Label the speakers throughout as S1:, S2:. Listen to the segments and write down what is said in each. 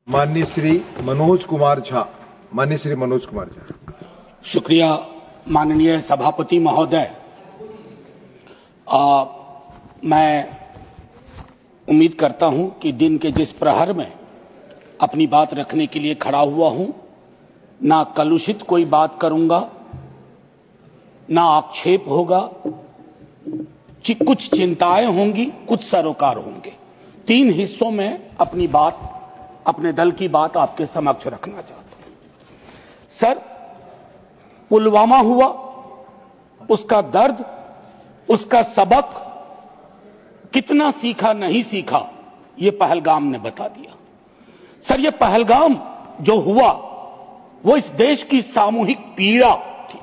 S1: माननीय श्री मनोज कुमार झा। माननीय श्री मनोज कुमार झा।
S2: शुक्रिया माननीय सभापति महोदय। मैं उम्मीद करता हूं कि दिन के जिस प्रहर में अपनी बात रखने के लिए खड़ा हुआ हूं, ना कलुषित कोई बात करूंगा, ना आक्षेप होगा, कुछ चिंताएं होंगी, कुछ सरोकार होंगे। 3 हिस्सों में अपनी बात, अपने दल की बात आपके समक्ष रखना चाहता हूं। सर, पुलवामा हुआ, उसका दर्द, उसका सबक, कितना सीखा नहीं सीखा, ये पहलगाम ने बता दिया। सर, ये पहलगाम जो हुआ वो इस देश की सामूहिक पीड़ा थी,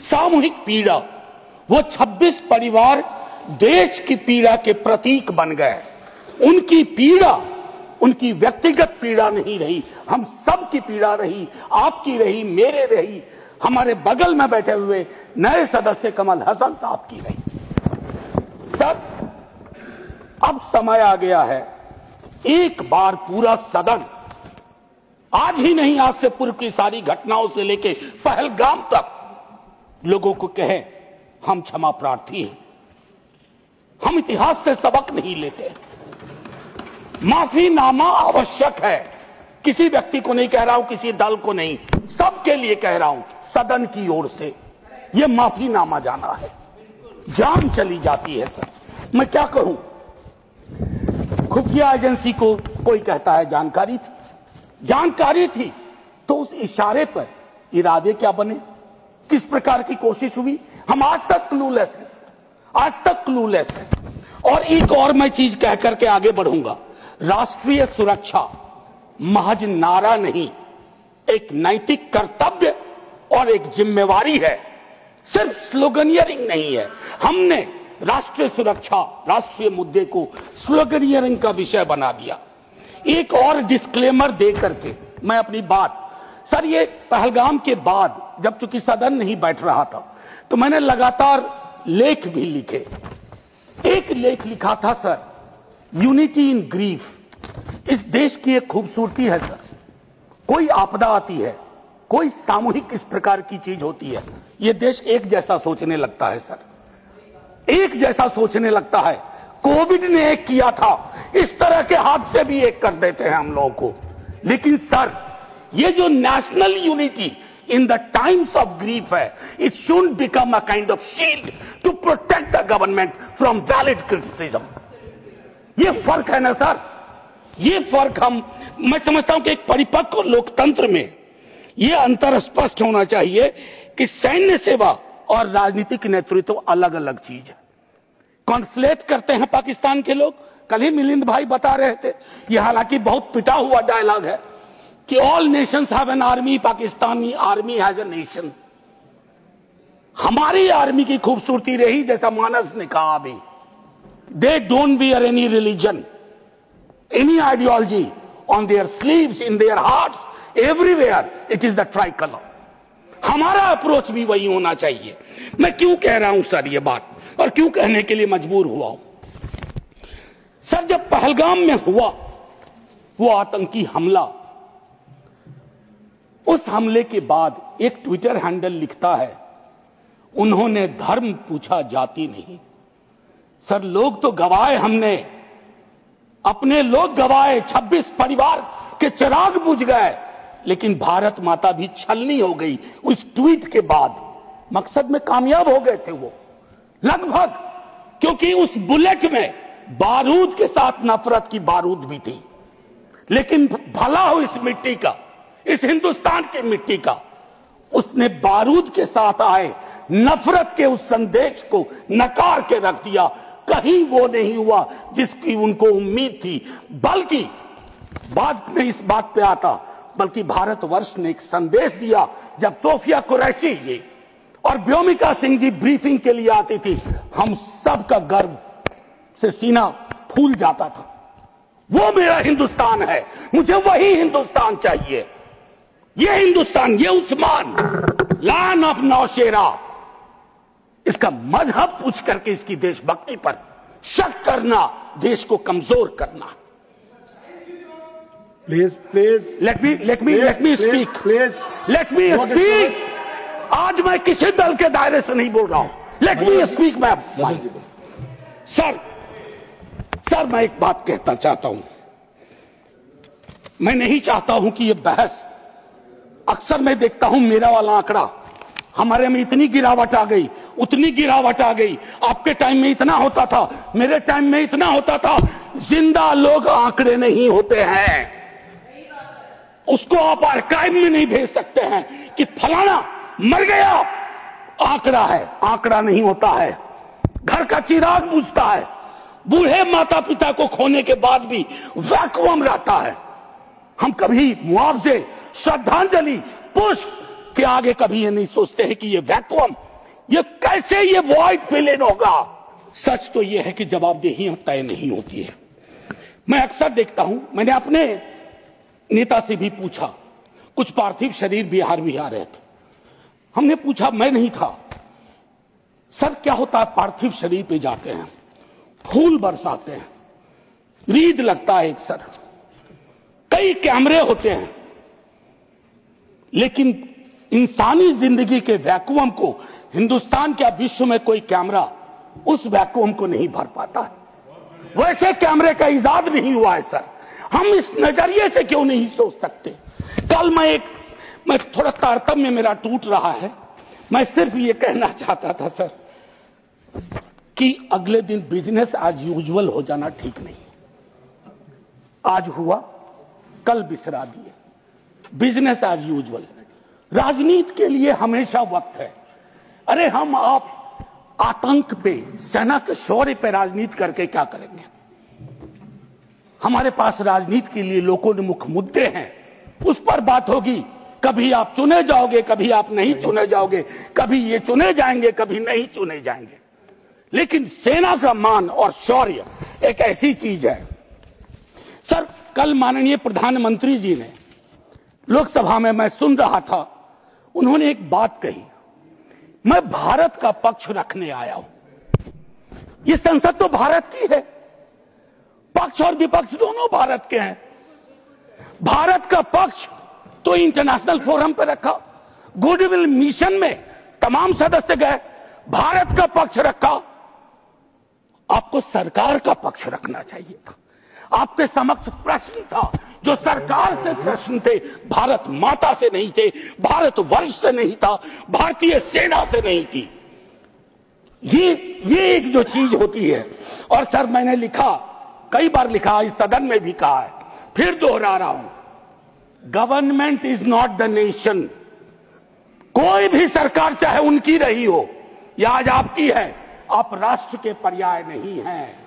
S2: सामूहिक पीड़ा। वो 26 परिवार देश की पीड़ा के प्रतीक बन गए। उनकी पीड़ा उनकी व्यक्तिगत पीड़ा नहीं रही, हम सब की पीड़ा रही, आपकी रही, मेरे रही, हमारे बगल में बैठे हुए नए सदस्य कमल हसन साहब की रही। सर, अब समय आ गया है, एक बार पूरा सदन, आज ही नहीं, आज से पूर्व की सारी घटनाओं से लेके पहलगाम तक लोगों को कहे हम क्षमा प्रार्थी हैं, हम इतिहास से सबक नहीं लेते। माफीनामा आवश्यक है। किसी व्यक्ति को नहीं कह रहा हूं, किसी दल को नहीं, सबके लिए कह रहा हूं, सदन की ओर से यह माफीनामा जाना है। जान चली जाती है। सर, मैं क्या कहूं, खुफिया एजेंसी को कोई कहता है जानकारी थी, जानकारी थी तो उस इशारे पर इरादे क्या बने, किस प्रकार की कोशिश हुई, हम आज तक क्लूलेस हैं, आज तक क्लूलेस हैं। और एक और मैं चीज कह करके आगे बढ़ूंगा, राष्ट्रीय सुरक्षा महज नारा नहीं, एक नैतिक कर्तव्य और एक जिम्मेवारी है, सिर्फ स्लोगनियरिंग नहीं है। हमने राष्ट्रीय सुरक्षा, राष्ट्रीय मुद्दे को स्लोगनियरिंग का विषय बना दिया। एक और डिस्क्लेमर दे करके मैं अपनी बात, सर, ये पहलगाम के बाद जब चूंकि सदन नहीं बैठ रहा था तो मैंने लगातार लेख भी लिखे। एक लेख लिखा था, सर, यूनिटी इन ग्रीफ। इस देश की एक खूबसूरती है सर, कोई आपदा आती है, कोई सामूहिक इस प्रकार की चीज होती है, यह देश एक जैसा सोचने लगता है सर, एक जैसा सोचने लगता है। कोविड ने एक किया था, इस तरह के हादसे भी एक कर देते हैं हम लोगों को। लेकिन सर, ये जो national unity in the times of grief है, it should become a kind of shield to protect the government from valid criticism. ये फर्क है ना सर, ये फर्क मैं समझता हूं कि एक परिपक्व लोकतंत्र में यह अंतर स्पष्ट होना चाहिए कि सैन्य सेवा और राजनीतिक नेतृत्व अलग अलग चीज है। कॉन्फ्लेट करते हैं पाकिस्तान के लोग। कल ही मिलिंद भाई बता रहे थे, यह हालांकि बहुत पिटा हुआ डायलॉग है कि all Nations have an army, Pakistani army has a nation. हमारी आर्मी की खूबसूरती रही, जैसा मानस ने कहा अभी, they don't wear any religion, any ideology on their sleeves, in their hearts, everywhere it is the tricolour. हमारा अप्रोच भी वही होना चाहिए। मैं क्यों कह रहा हूं सर ये बात, और क्यों कहने के लिए मजबूर हुआ हूं? सर, जब पहलगाम में हुआ वो आतंकी हमला, उस हमले के बाद एक ट्विटर हैंडल लिखता है, उन्होंने धर्म पूछा, जाति नहीं। सर, लोग तो गवाए, हमने अपने लोग गवाए, 26 परिवार के चिराग बुझ गए, लेकिन भारत माता भी छलनी हो गई उस ट्वीट के बाद। मकसद में कामयाब हो गए थे वो लगभग, क्योंकि उस बुलेट में बारूद के साथ नफरत की बारूद भी थी। लेकिन भला हो इस मिट्टी का, इस हिंदुस्तान की मिट्टी का, उसने बारूद के साथ आए नफरत के उस संदेश को नकार के रख दिया। कहीं वो नहीं हुआ जिसकी उनको उम्मीद थी, बल्कि बाद में इस बात पे आता, बल्कि भारतवर्ष ने एक संदेश दिया। जब सोफिया कुरैशी जी और व्योमिका सिंह जी ब्रीफिंग के लिए आती थी, हम सब का गर्व से सीना फूल जाता था। वो मेरा हिंदुस्तान है, मुझे वही हिंदुस्तान चाहिए। ये हिंदुस्तान, ये उस्मान, लैंड ऑफ नौशेरा, इसका मजहब पूछ करके इसकी देशभक्ति पर शक करना देश को कमजोर करना।
S1: Please.
S2: Let me speak.
S1: Please.
S2: Let me speak. आज मैं किसी दल के दायरे से नहीं बोल रहा हूं. Let me speak, मैं सर मैं एक बात कहना चाहता हूं. मैं नहीं चाहता हूं कि ये बहस, अक्सर मैं देखता हूं मेरा वाला आंकड़ा, हमारे में इतनी गिरावट आ गई, उतनी गिरावट आ गई, आपके टाइम में इतना होता था, मेरे टाइम में इतना होता था. जिंदा लोग आंकड़े नहीं होते हैं. उसको आप आर्काइव में नहीं भेज सकते हैं कि फलाना मर गया. आंकड़ा है, आंकड़ा नहीं होता है. घर का चिराग बुझता है. बूढ़े माता पिता को खोने के बाद भी वैक्यूम रहता है. हम कभी मुआवजे, श्रद्धांजलि, पुष्प के आगे कभी ये नहीं सोचते हैं कि ये वैक्यूम, ये कैसे ये वॉइड फिल इन होगा. सच तो ये है कि जवाबदेही तय नहीं होती है. मैं अक्सर देखता हूं, मैंने अपने नेता से भी पूछा, कुछ पार्थिव शरीर बिहार भी आ रहे थे. हमने पूछा, मैं नहीं था, सर क्या होता है पार्थिव शरीर पे जाते हैं, फूल बरसाते हैं, रीद लगता है एक सर, कई कैमरे होते हैं, लेकिन इंसानी जिंदगी के वैक्यूम को हिंदुस्तान क्या विश्व में कोई कैमरा उस वैक्यूम को नहीं भर पाता है. वैसे कैमरे का इजाद नहीं हुआ है सर. हम इस नजरिए से क्यों नहीं सोच सकते. कल मैं थोड़ा तारतम्य मेरा टूट रहा है. मैं सिर्फ ये कहना चाहता था सर कि अगले दिन बिजनेस एज यूजुअल हो जाना ठीक नहीं. आज हुआ, कल बिसरा दिए. Business as usual. राजनीति के लिए हमेशा वक्त है. अरे आप आतंक पे, सेना के शौर्य पे राजनीति करके क्या करेंगे. हमारे पास राजनीति के लिए लोकोन्मुख मुद्दे हैं, उस पर बात होगी. कभी आप चुने जाओगे, कभी आप नहीं चुने जाओगे, कभी ये चुने जाएंगे, कभी नहीं चुने जाएंगे. लेकिन सेना का मान और शौर्य एक ऐसी चीज है. सर कल माननीय प्रधानमंत्री जी ने लोकसभा में, मैं सुन रहा था, उन्होंने एक बात कही, मैं भारत का पक्ष रखने आया हूं. ये संसद तो भारत की है, पक्ष और विपक्ष दोनों भारत के हैं. भारत का पक्ष तो इंटरनेशनल फोरम पर रखा, गुडविल मिशन में तमाम सदस्य गए, भारत का पक्ष रखा. आपको सरकार का पक्ष रखना चाहिए था. आपके समक्ष प्रश्न था, जो सरकार से प्रश्न थे, भारत माता से नहीं थे, भारत वर्ष से नहीं था, भारतीय सेना से नहीं थी. ये एक जो चीज होती है. और सर मैंने लिखा, कई बार लिखा, इस सदन में भी कहा है, फिर दोहरा रहा हूं, government is not the nation. कोई भी सरकार चाहे उनकी रही हो या आज आपकी है, आप राष्ट्र के पर्याय नहीं हैं.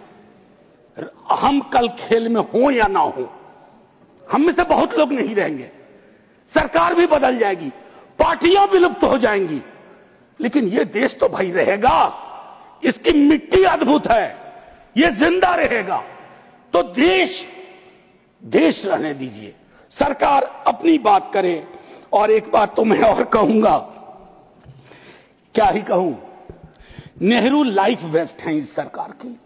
S2: हम कल खेल में हो या ना हो, हम में से बहुत लोग नहीं रहेंगे, सरकार भी बदल जाएगी, पार्टियां विलुप्त हो जाएंगी, लेकिन ये देश तो भाई रहेगा. इसकी मिट्टी अद्भुत है, ये जिंदा रहेगा. तो देश रहने दीजिए, सरकार अपनी बात करे. और एक बात तो मैं और कहूंगा, क्या ही कहूं, नेहरू लाइफ वेस्ट हैं इस सरकार की.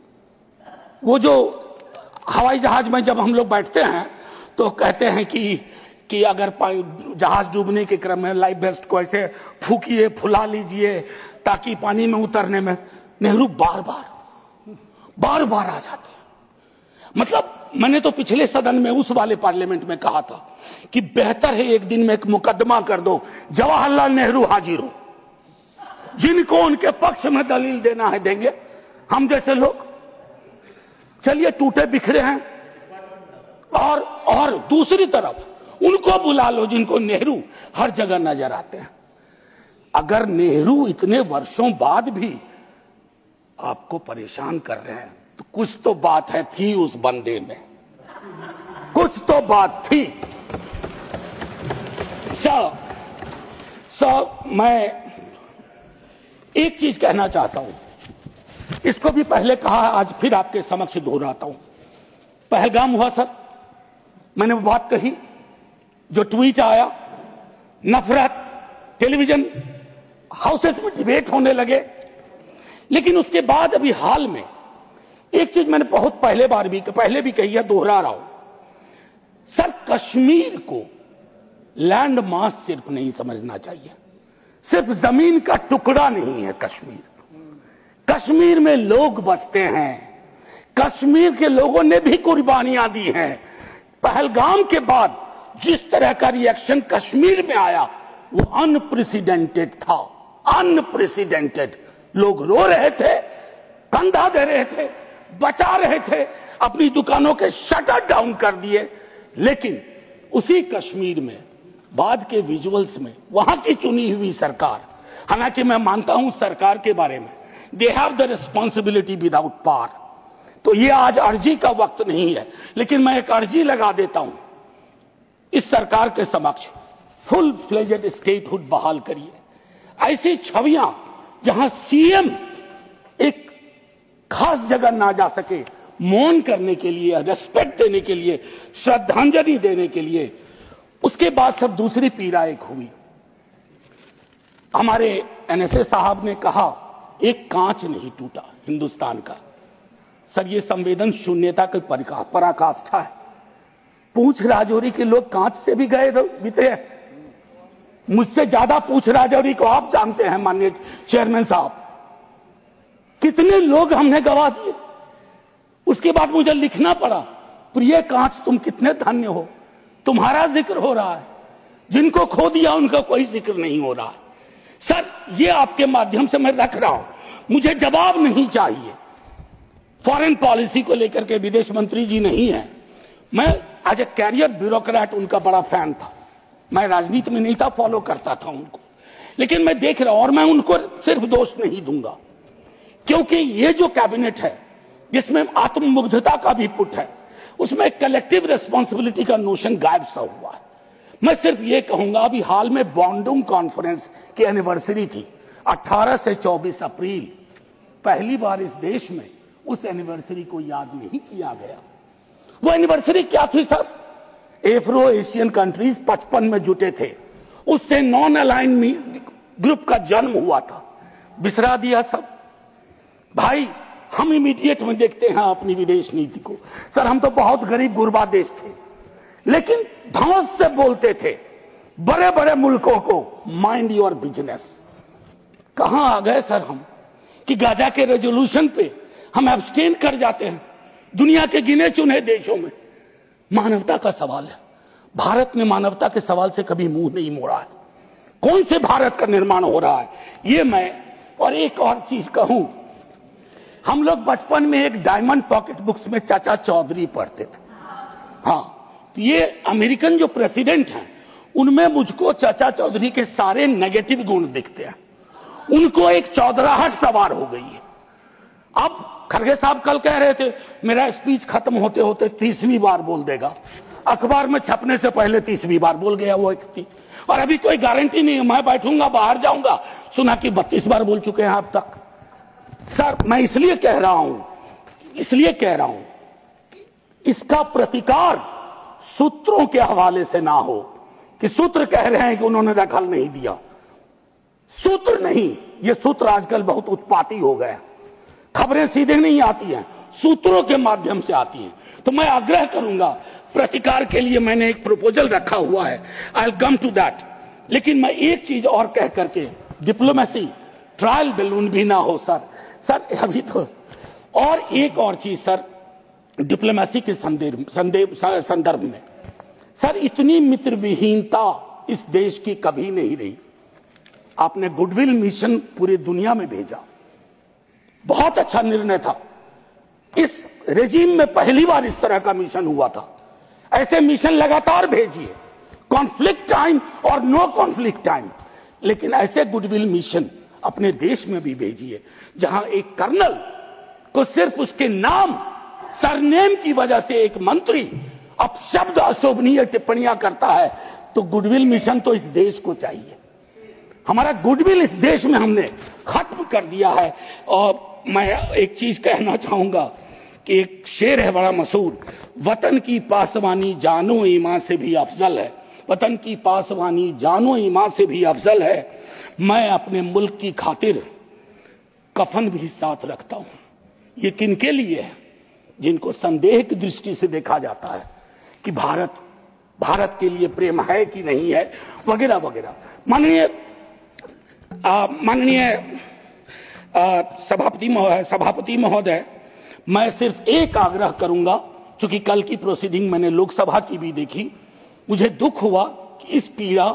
S2: वो जो हवाई जहाज में जब हम लोग बैठते हैं तो कहते हैं कि अगर जहाज डूबने के क्रम में लाइफ वेस्ट को ऐसे फूकिए, फुला लीजिए ताकि पानी में उतरने में, नेहरू बार बार आ जाते हैं. मतलब मैंने तो पिछले सदन में, उस वाले पार्लियामेंट में कहा था कि बेहतर है एक दिन में एक मुकदमा कर दो, जवाहरलाल नेहरू हाजिर हो, जिनको उनके पक्ष में दलील देना है देंगे, हम जैसे लोग चलिए टूटे बिखरे हैं. और दूसरी तरफ उनको बुला लो जिनको नेहरू हर जगह नजर आते हैं. अगर नेहरू इतने वर्षों बाद भी आपको परेशान कर रहे हैं तो कुछ तो बात है, थी उस बंदे में, कुछ तो बात थी. मैं एक चीज कहना चाहता हूं, इसको भी पहले कहा, आज फिर आपके समक्ष दोहराता हूं. पहलगाम हुआ सर, मैंने वो बात कही, जो ट्वीट आया, नफरत, टेलीविजन हाउसेस में डिबेट होने लगे. लेकिन उसके बाद अभी हाल में एक चीज मैंने बहुत पहले भी कही है, दोहरा रहा हूं. सर, कश्मीर को लैंड मास सिर्फ नहीं समझना चाहिए, सिर्फ जमीन का टुकड़ा नहीं है कश्मीर। कश्मीर में लोग बसते हैं, कश्मीर के लोगों ने भी कुर्बानियां दी हैं। पहलगाम के बाद जिस तरह का रिएक्शन कश्मीर में आया वो अनप्रेसिडेंटेड था, अनप्रेसिडेंटेड। लोग रो रहे थे, कंधा दे रहे थे, बचा रहे थे, अपनी दुकानों के शटर डाउन कर दिए। लेकिन उसी कश्मीर में बाद के विजुअल्स में वहां की चुनी हुई सरकार, हालांकि मैं मानता हूं सरकार के बारे में, they have the responsibility without power, तो ये आज अर्जी का वक्त नहीं है, लेकिन मैं एक अर्जी लगा देता हूं इस सरकार के समक्ष, फुल फ्लेजेड स्टेटहुड बहाल करिए। ऐसी छवियां जहां सीएम एक खास जगह ना जा सके, मौन करने के लिए, रेस्पेक्ट देने के लिए, श्रद्धांजलि देने के लिए, उसके बाद सब दूसरी पीड़ा एक हुई। हमारे एनएसए साहब ने कहा एक कांच नहीं टूटा हिंदुस्तान का। सर, ये संवेदन शून्यता की पराकाष्ठा है। पूंछ राजौरी के लोग कांच से भी गए बीते हैं। मुझसे ज्यादा पूंछ राजौरी को आप जानते हैं माननीय चेयरमैन साहब, कितने लोग हमने गवा दिए। उसके बाद मुझे लिखना पड़ा, प्रिय कांच तुम कितने धन्य हो, तुम्हारा जिक्र हो रहा है, जिनको खो दिया उनका कोई जिक्र नहीं हो रहा है। सर, ये आपके माध्यम से मैं रख रहा हूं, मुझे जवाब नहीं चाहिए। फॉरेन पॉलिसी को लेकर के विदेश मंत्री जी नहीं है, मैं एज ए कैरियर ब्यूरोक्रेट उनका बड़ा फैन था। मैं राजनीति में नहीं था, फॉलो करता था उनको, लेकिन मैं देख रहा हूं और मैं उनको सिर्फ दोष नहीं दूंगा, क्योंकि ये जो कैबिनेट है जिसमें आत्ममुग्धता का भी पुट है, उसमें कलेक्टिव रिस्पॉन्सिबिलिटी का नोशन गायब सा हुआ है। मैं सिर्फ ये कहूंगा, अभी हाल में बॉन्डुंग कॉन्फ्रेंस की एनिवर्सरी थी, 18 से 24 अप्रैल, पहली बार इस देश में उस एनिवर्सरी को याद नहीं किया गया। वो एनिवर्सरी क्या थी सर? एफ्रो एशियन कंट्रीज 55 में जुटे थे, उससे नॉन अलाइन ग्रुप का जन्म हुआ था, बिसरा दिया सब। भाई, हम इमीडिएट में देखते हैं अपनी विदेश नीति को। सर, हम तो बहुत गरीब गुरबा देश थे, लेकिन धौंस से बोलते थे बड़े बड़े मुल्कों को, माइंड योर बिजनेस। कहां आ गए सर हम कि गाजा के रेजोल्यूशन पे हम एब्सटेन कर जाते हैं दुनिया के गिने चुने देशों में। मानवता का सवाल है, भारत ने मानवता के सवाल से कभी मुंह नहीं मोड़ा है। कौन से भारत का निर्माण हो रहा है ये मैं, और एक और चीज कहूं, हम लोग बचपन में एक डायमंड पॉकेट बुक्स में चाचा चौधरी पढ़ते थे। हाँ, ये अमेरिकन जो प्रेसिडेंट हैं उनमें मुझको चाचा चौधरी के सारे नेगेटिव गुण दिखते हैं। उनको एक चौधराहट सवार हो गई है। अब खरगे साहब कल कह रहे थे मेरा स्पीच खत्म होते होते 30वीं बार बोल देगा, अखबार में छपने से पहले 30वीं बार बोल गया वो व्यक्ति, और अभी कोई गारंटी नहीं है, मैं बैठूंगा बाहर जाऊंगा, सुना कि 32 बार बोल चुके हैं अब तक। सर, मैं इसलिए कह रहा हूं इसका प्रतिकार सूत्रों के हवाले से ना हो कि सूत्र कह रहे हैं कि उन्होंने दखल नहीं दिया। सूत्र नहीं, ये सूत्र आजकल बहुत उत्पाती हो गए, खबरें सीधे नहीं आती हैं, सूत्रों के माध्यम से आती हैं। तो मैं आग्रह करूंगा, प्रतिकार के लिए मैंने एक प्रपोजल रखा हुआ है, I will come to that. लेकिन मैं एक चीज और कह करके, डिप्लोमेसी ट्रायल बैलून भी ना हो सर अभी तो। और एक और चीज सर, डिप्लोमेसी के संदर्भ में सर, इतनी मित्र विहीनता इस देश की कभी नहीं रही। आपने गुडविल मिशन पूरी दुनिया में भेजा, बहुत अच्छा निर्णय था। इस रेजिम में पहली बार इस तरह का मिशन हुआ था। ऐसे मिशन लगातार भेजिए, कॉन्फ्लिक्ट टाइम और नो कॉन्फ्लिक्ट टाइम, लेकिन ऐसे गुडविल मिशन अपने देश में भी भेजिए जहां एक कर्नल को सिर्फ उसके नाम, सरनेम की वजह से एक मंत्री अपशब्द अशोभनीय टिप्पणियां करता है, तो गुडविल मिशन तो इस देश को चाहिए। हमारा गुडविल इस देश में हमने खत्म कर दिया है। और मैं एक चीज कहना चाहूंगा कि एक शेर है बड़ा मशहूर, वतन की पासवानी जानो ईमान से भी अफजल है, वतन की पासवानी जानो ईमान से भी अफजल है। मैं अपने मुल्क की खातिर कफन भी साथ रखता हूं। ये किनके लिए है? जिनको संदेह की दृष्टि से देखा जाता है कि भारत भारत के लिए प्रेम है कि नहीं है, वगैरह वगैरह। माननीय सभापति महोदय, मैं सिर्फ एक आग्रह करूंगा, चूंकि कल की प्रोसीडिंग मैंने लोकसभा की भी देखी, मुझे दुख हुआ कि इस पीड़ा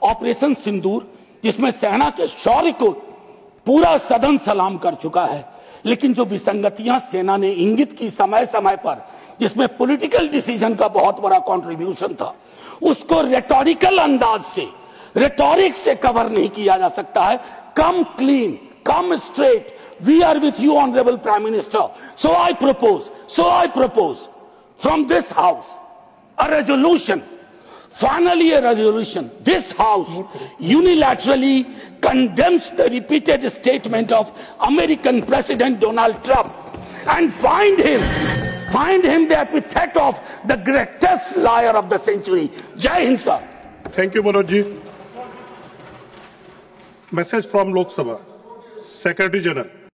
S2: ऑपरेशन सिंदूर, जिसमें सेना के शौर्य को पूरा सदन सलाम कर चुका है, लेकिन जो विसंगतियां सेना ने इंगित की समय समय पर, जिसमें पॉलिटिकल डिसीजन का बहुत बड़ा कंट्रीब्यूशन था, उसको रेटोरिकल अंदाज से, रेटोरिक से कवर नहीं किया जा सकता है। Come clean, come straight, we are with you honourable prime minister, so I propose from this house a resolution, finally a resolution. This house unilaterally condemns the repeated statement of American President Donald Trump and find him the epithet of the greatest liar of the century. Jai Hind, sir.
S3: Thank you, Manoj ji. Message from Lok Sabha. Secretary General.